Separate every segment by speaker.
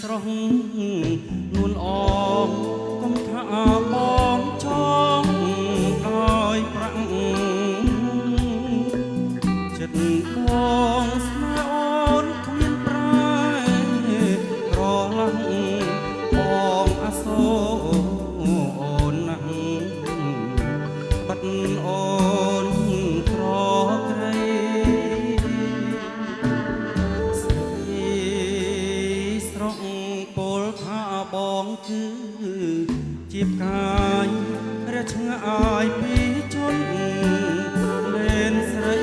Speaker 1: ស្រស់នួនអងកុំថាបងចង់ដោយប្រាក់ចិត្តបងស្នេហ៍អូនគ្មានប្រែប្រឡាំងបងអាសូរអូនណាស់បាត់អូនក្រក្រៃស្រស់ពលថាបងគឺជាផ្កាយរះឆ្ងាយពីជនលេនស្រី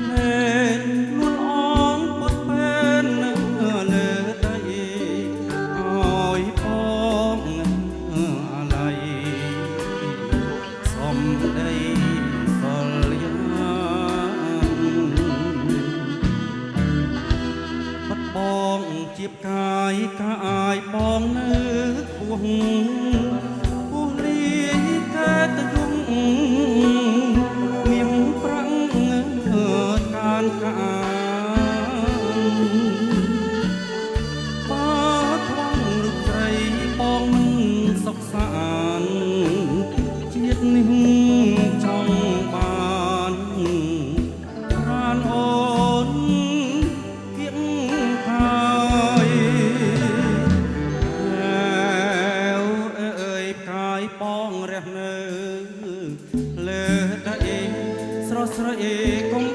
Speaker 1: លែននួនអងពុតពេនលើដៃឲ្យបងអាឡ័យសំដីកលយ៉ាងបាត់បងជាផ្កាយកាយបងនៅខ្ពស់ពោះលីតែតយំមានប្រាំងកានកាបើខ្វងរូបស្រីបងមិនសុខសាន្តជាតិនេះចង់បានប្រានអូនគៀងហើយបងរះនៅលើដៃស្រស់ស្រីកុំ